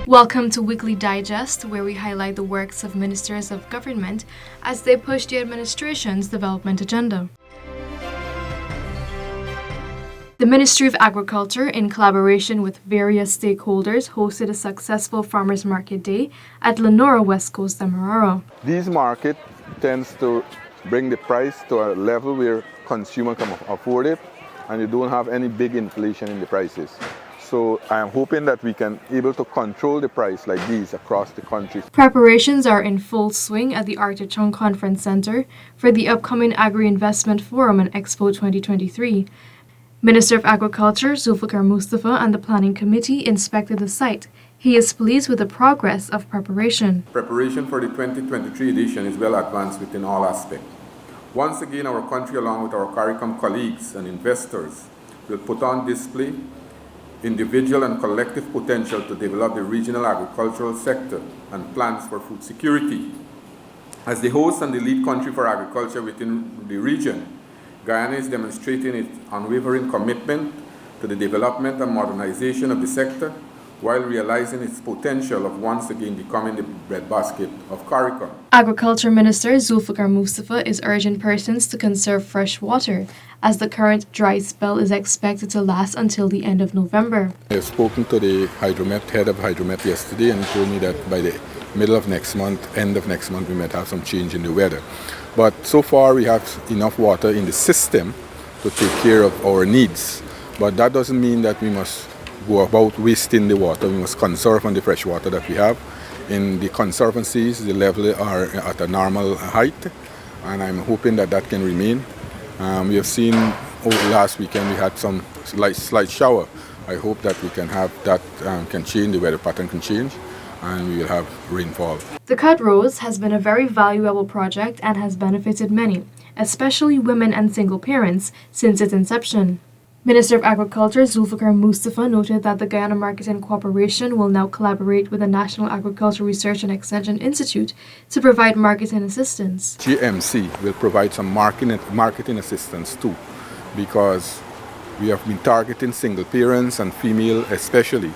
Welcome to Weekly Digest, where we highlight the works of ministers of government as they push the administration's development agenda. The Ministry of Agriculture, in collaboration with various stakeholders, hosted a successful Farmers Market Day at Lenora, West Coast, Demerara. These market tends to bring the price to a level where consumer can afford it, and you don't have any big inflation in the prices. So I am hoping that we can able to control the price like these across the country. Preparations are in full swing at the Arthur Chung Conference Center for the upcoming Agri-Investment Forum and Expo 2023. Minister of Agriculture Zulfikar Mustafa and the Planning Committee inspected the site. He is pleased with the progress of preparation. Preparation for the 2023 edition is well advanced within all aspects. Once again, our country, along with our CARICOM colleagues and investors, will put on display individual and collective potential to develop the regional agricultural sector and plans for food security. As the host and the lead country for agriculture within the region, Guyana is demonstrating its unwavering commitment to the development and modernization of the sector while realizing its potential of once again becoming the breadbasket of CARICOM. Agriculture Minister Zulfikar Mustafa is urging persons to conserve fresh water, as the current dry spell is expected to last until the end of November. I have spoken to the head of Hydromet yesterday, and he told me that by the middle of next month, end of next month, we might have some change in the weather. But so far we have enough water in the system to take care of our needs. But that doesn't mean that we must go about wasting the water. We must conserve on the fresh water that we have. In the conservancies, the level are at a normal height, and I'm hoping that that can remain. We have seen over the last weekend we had some slight shower. I hope that we can have that can change, the weather pattern can change, and we will have rainfall. The Cut Rose has been a very valuable project and has benefited many, especially women and single parents, since its inception. Minister of Agriculture Zulfikar Mustafa noted that the Guyana Marketing Corporation will now collaborate with the National Agriculture Research and Extension Institute to provide marketing assistance. GMC will provide some marketing assistance too, because we have been targeting single parents and female especially,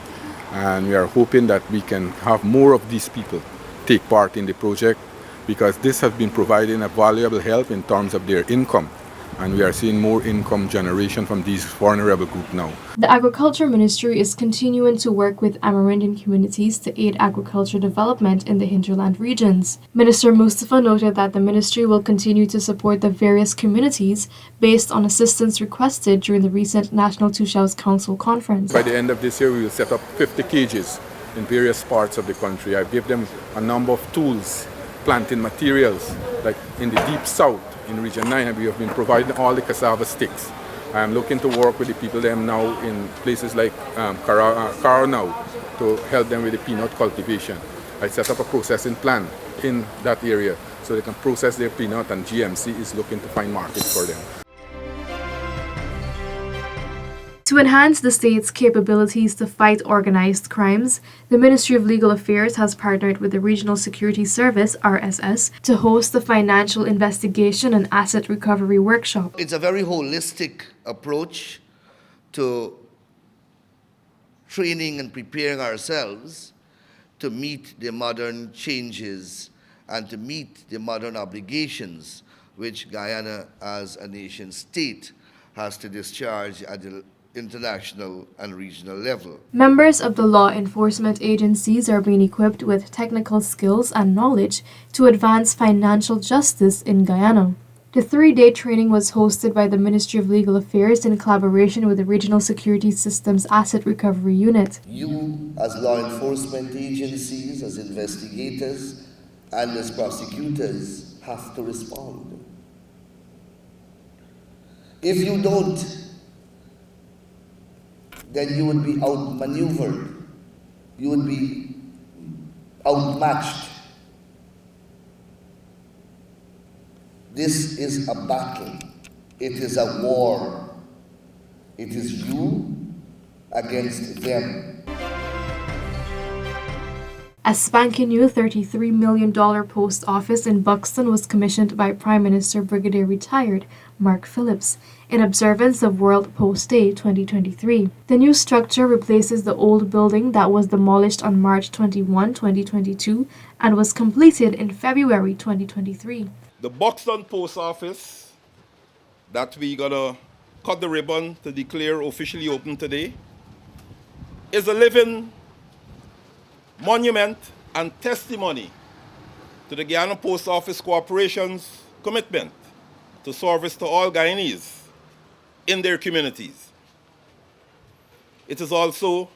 and we are hoping that we can have more of these people take part in the project, because this has been providing a valuable help in terms of their income. And we are seeing more income generation from these vulnerable groups now. The Agriculture Ministry is continuing to work with Amerindian communities to aid agriculture development in the hinterland regions. Minister Mustafa noted that the ministry will continue to support the various communities based on assistance requested during the recent National Tushaus Council conference. By the end of this year, we will set up 50 cages in various parts of the country. I've given them a number of tools, planting materials, like in the deep south. In Region 9, we have been providing all the cassava sticks. I am looking to work with the people them now in places like Carao now to help them with the peanut cultivation. I set up a processing plant in that area so they can process their peanut, and GMC is looking to find markets for them. To enhance the state's capabilities to fight organized crimes, the Ministry of Legal Affairs has partnered with the Regional Security Service, RSS, to host the Financial Investigation and Asset Recovery Workshop. It's a very holistic approach to training and preparing ourselves to meet the modern changes and to meet the modern obligations which Guyana as a nation state has to discharge at the international and regional level. Members of the law enforcement agencies are being equipped with technical skills and knowledge to advance financial justice in Guyana. The 3-day training was hosted by the Ministry of Legal Affairs in collaboration with the Regional Security Systems Asset Recovery Unit. You, as law enforcement agencies, as investigators, and as prosecutors, have to respond. If you don't, then you would be outmaneuvered, you would be outmatched. This is a battle, it is a war. It is you against them. A spanking new $33 million post office in Buxton was commissioned by Prime Minister Brigadier Retired Mark Phillips in observance of World Post Day 2023. The new structure replaces the old building that was demolished on March 21, 2022 and was completed in February 2023. The Buxton Post Office that we're gonna cut the ribbon to declare officially open today is a living monument and testimony to the Guyana Post Office Corporation's commitment to service to all Guyanese in their communities. It is also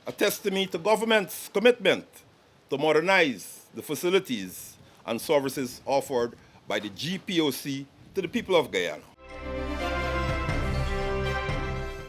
a testimony to government's commitment to modernize the facilities and services offered by the GPOC to the people of Guyana.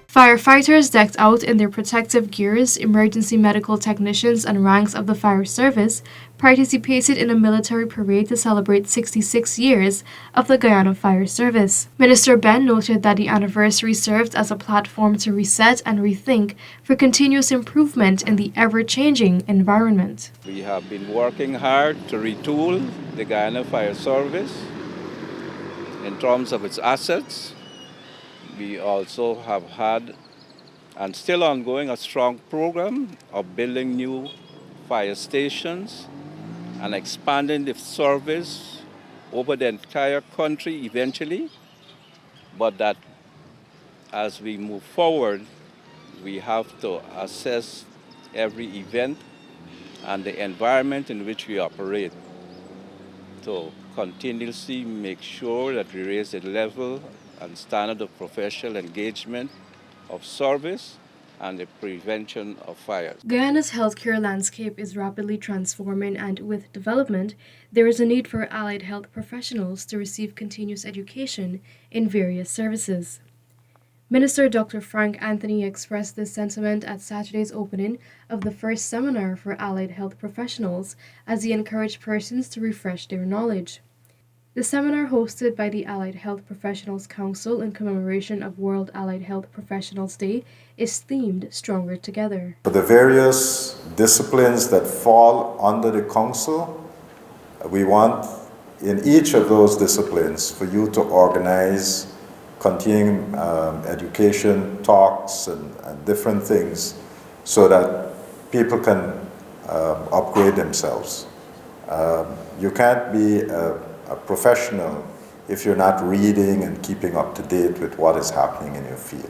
Firefighters decked out in their protective gears, emergency medical technicians, and ranks of the fire service participated in a military parade to celebrate 66 years of the Guyana Fire Service. Minister Ben noted that the anniversary served as a platform to reset and rethink for continuous improvement in the ever-changing environment. We have been working hard to retool the Guyana Fire Service in terms of its assets. We also have had, and still ongoing, a strong program of building new fire stations and expanding the service over the entire country eventually. But that as we move forward, we have to assess every event and the environment in which we operate to continuously make sure that we raise the level and standard of professional engagement, of service, and the prevention of fires. Guyana's healthcare landscape is rapidly transforming, and with development, there is a need for allied health professionals to receive continuous education in various services. Minister Dr. Frank Anthony expressed this sentiment at Saturday's opening of the first seminar for allied health professionals as he encouraged persons to refresh their knowledge. The seminar, hosted by the Allied Health Professionals Council in commemoration of World Allied Health Professionals Day, is themed Stronger Together. For the various disciplines that fall under the council, we want in each of those disciplines for you to organize continuing education talks and different things so that people can upgrade themselves. You can't be a professional if you're not reading and keeping up to date with what is happening in your field.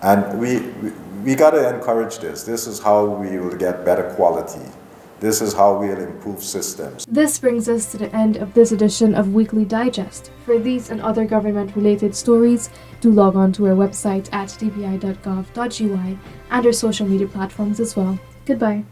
And we got to encourage this. This is how we will get better quality. This is how we'll improve systems. This brings us to the end of this edition of Weekly Digest. For these and other government-related stories, do log on to our website at dpi.gov.gy and our social media platforms as well. Goodbye.